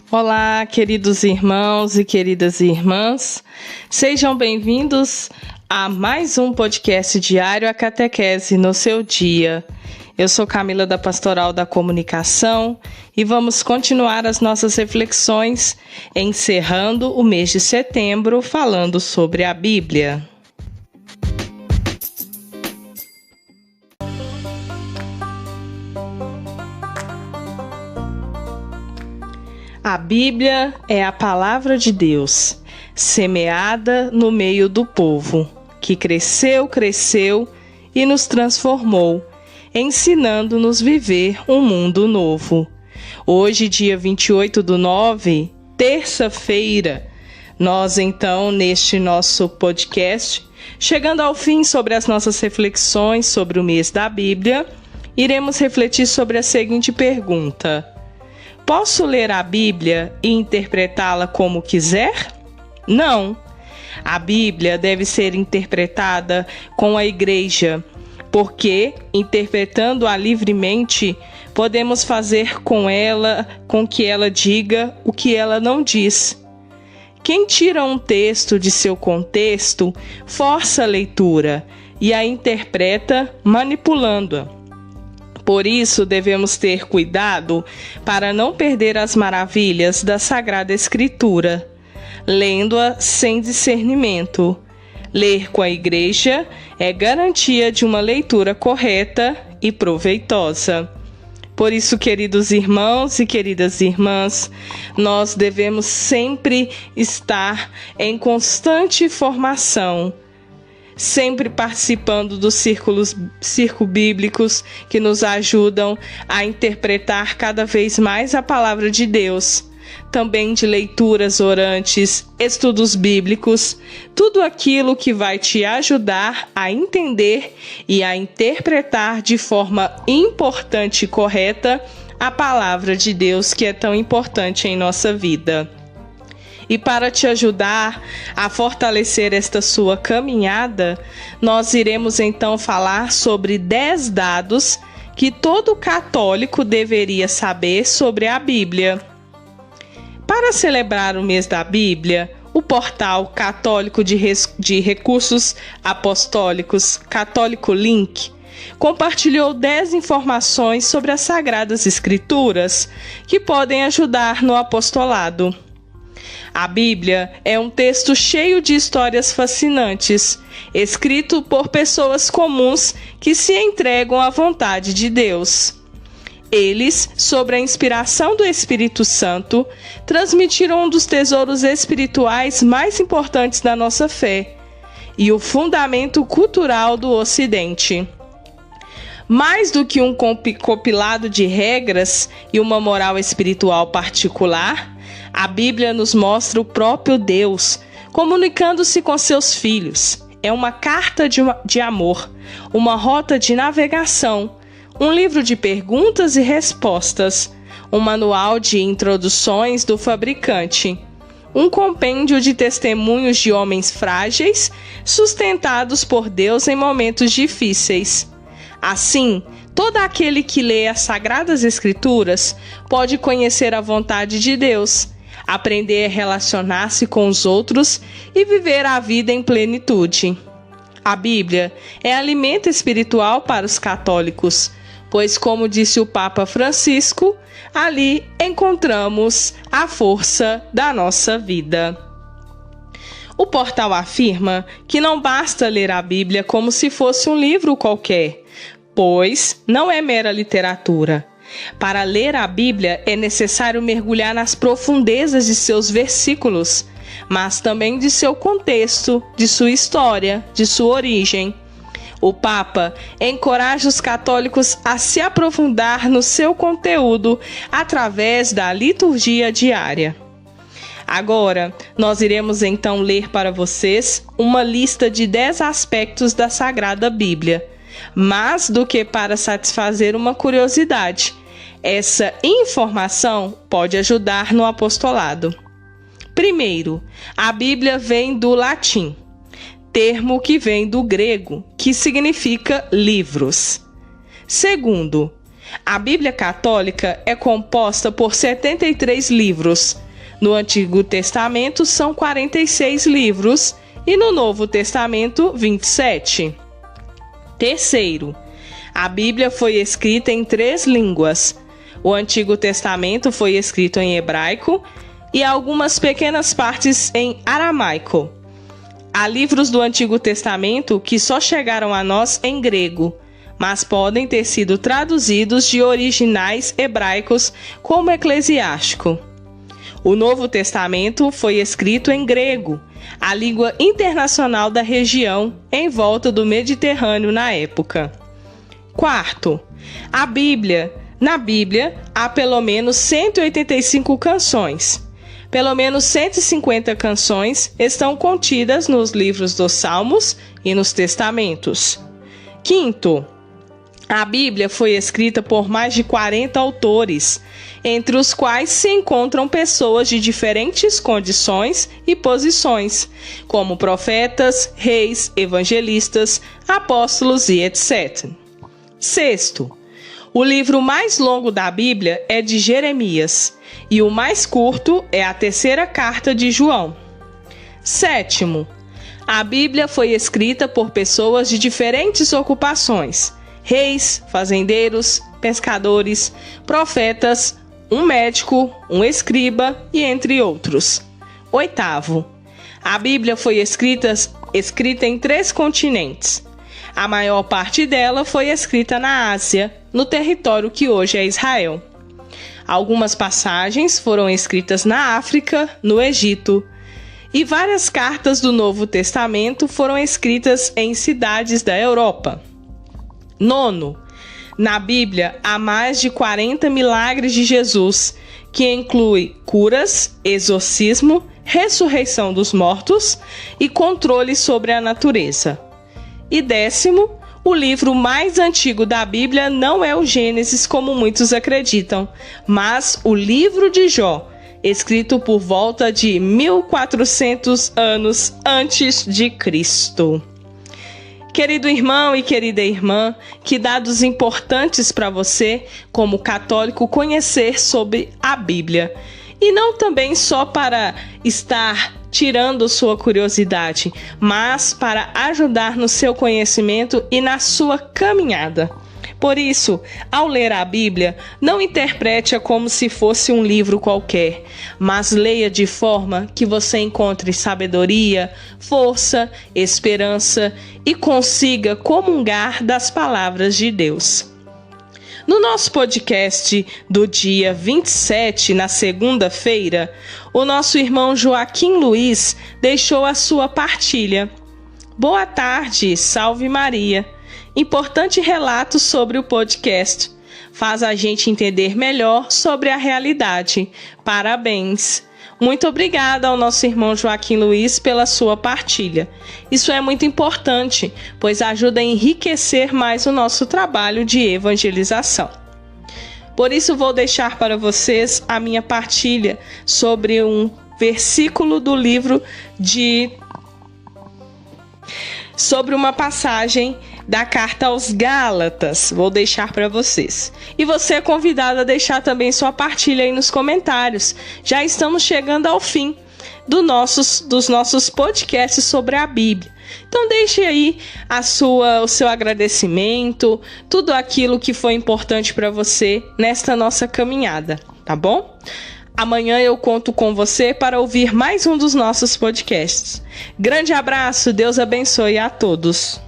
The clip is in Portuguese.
Olá, queridos irmãos e queridas irmãs, sejam bem-vindos a mais um podcast diário, a Catequese no seu dia. Eu sou Camila da Pastoral da Comunicação e vamos continuar as nossas reflexões, encerrando o mês de setembro falando sobre a Bíblia. A Bíblia é a palavra de Deus, semeada no meio do povo, que cresceu e nos transformou, ensinando-nos viver um mundo novo. Hoje, dia 28/9, terça-feira, nós então, neste nosso podcast, chegando ao fim sobre as nossas reflexões sobre o mês da Bíblia, iremos refletir sobre a seguinte pergunta: posso ler a Bíblia e interpretá-la como quiser? Não. A Bíblia deve ser interpretada com a Igreja, porque, interpretando-a livremente, podemos fazer com que ela diga o que ela não diz. Quem tira um texto de seu contexto, força a leitura e a interpreta manipulando-a. Por isso, devemos ter cuidado para não perder as maravilhas da Sagrada Escritura, lendo-a sem discernimento. Ler com a Igreja é garantia de uma leitura correta e proveitosa. Por isso, queridos irmãos e queridas irmãs, nós devemos sempre estar em constante formação, sempre participando dos círculos bíblicos que nos ajudam a interpretar cada vez mais a palavra de Deus, também de leituras orantes, estudos bíblicos, tudo aquilo que vai te ajudar a entender e a interpretar de forma importante e correta a palavra de Deus, que é tão importante em nossa vida. E para te ajudar a fortalecer esta sua caminhada, nós iremos então falar sobre 10 dados que todo católico deveria saber sobre a Bíblia. Para celebrar o mês da Bíblia, o portal católico de recursos apostólicos Católico Link compartilhou 10 informações sobre as Sagradas Escrituras que podem ajudar no apostolado. A Bíblia é um texto cheio de histórias fascinantes, escrito por pessoas comuns que se entregam à vontade de Deus. Eles, sob a inspiração do Espírito Santo, transmitiram um dos tesouros espirituais mais importantes da nossa fé e o fundamento cultural do Ocidente. Mais do que um compilado de regras e uma moral espiritual particular, a Bíblia nos mostra o próprio Deus, comunicando-se com seus filhos. É uma carta de amor, uma rota de navegação, um livro de perguntas e respostas, um manual de introduções do fabricante, um compêndio de testemunhos de homens frágeis, sustentados por Deus em momentos difíceis. Assim, todo aquele que lê as Sagradas Escrituras pode conhecer a vontade de Deus, aprender a relacionar-se com os outros e viver a vida em plenitude. A Bíblia é alimento espiritual para os católicos, pois, como disse o Papa Francisco, ali encontramos a força da nossa vida. O portal afirma que não basta ler a Bíblia como se fosse um livro qualquer, pois não é mera literatura. Para ler a Bíblia é necessário mergulhar nas profundezas de seus versículos, mas também de seu contexto, de sua história, de sua origem. O Papa encoraja os católicos a se aprofundar no seu conteúdo através da liturgia diária. Agora, nós iremos então ler para vocês uma lista de 10 aspectos da Sagrada Bíblia, mais do que para satisfazer uma curiosidade. Essa informação pode ajudar no apostolado. Primeiro, a Bíblia vem do latim, termo que vem do grego, que significa livros. Segundo, A Bíblia Católica é composta por 73 livros. No Antigo Testamento são 46 livros e no Novo Testamento 27. Terceiro, a Bíblia foi escrita em 3 línguas. O Antigo Testamento foi escrito em hebraico e algumas pequenas partes em aramaico. Há livros do Antigo Testamento que só chegaram a nós em grego, mas podem ter sido traduzidos de originais hebraicos, como Eclesiástico. O Novo Testamento foi escrito em grego, a língua internacional da região em volta do Mediterrâneo na época. Quarto, na Bíblia há pelo menos 185 canções. Pelo menos 150 canções estão contidas nos livros dos Salmos e nos Testamentos. Quinto, a Bíblia foi escrita por mais de 40 autores, entre os quais se encontram pessoas de diferentes condições e posições, como profetas, reis, evangelistas, apóstolos e etc. Sexto, o livro mais longo da Bíblia é de Jeremias e o mais curto é a terceira carta de João. Sétimo, a Bíblia foi escrita por pessoas de diferentes ocupações: reis, fazendeiros, pescadores, profetas, um médico, um escriba e entre outros. Oitavo, a Bíblia foi escrita em 3 continentes. A maior parte dela foi escrita na Ásia, no território que hoje é Israel. Algumas passagens foram escritas na África, no Egito, e várias cartas do Novo Testamento foram escritas em cidades da Europa. Nono, na Bíblia há mais de 40 milagres de Jesus, que inclui curas, exorcismo, ressurreição dos mortos e controle sobre a natureza. E décimo, o livro mais antigo da Bíblia não é o Gênesis, como muitos acreditam, mas o livro de Jó, escrito por volta de 1400 anos antes de Cristo. Querido irmão e querida irmã, que dados importantes para você, como católico, conhecer sobre a Bíblia. E não também só para estar tirando sua curiosidade, mas para ajudar no seu conhecimento e na sua caminhada. Por isso, ao ler a Bíblia, não interprete-a como se fosse um livro qualquer, mas leia de forma que você encontre sabedoria, força, esperança e consiga comungar das palavras de Deus. No nosso podcast do dia 27, na segunda-feira, o nosso irmão Joaquim Luiz deixou a sua partilha. Boa tarde, salve Maria. Importante relato sobre o podcast. Faz a gente entender melhor sobre a realidade. Parabéns! Muito obrigada ao nosso irmão Joaquim Luiz pela sua partilha. Isso é muito importante, pois ajuda a enriquecer mais o nosso trabalho de evangelização. Por isso vou deixar para vocês a minha partilha sobre um versículo do livro sobre uma passagem da carta aos Gálatas. Vou deixar para vocês. E você é convidado a deixar também sua partilha aí nos comentários. Já estamos chegando ao fim dos nossos podcasts sobre a Bíblia. Então deixe aí o seu agradecimento, tudo aquilo que foi importante para você nesta nossa caminhada, tá bom? Amanhã eu conto com você para ouvir mais um dos nossos podcasts. Grande abraço, Deus abençoe a todos.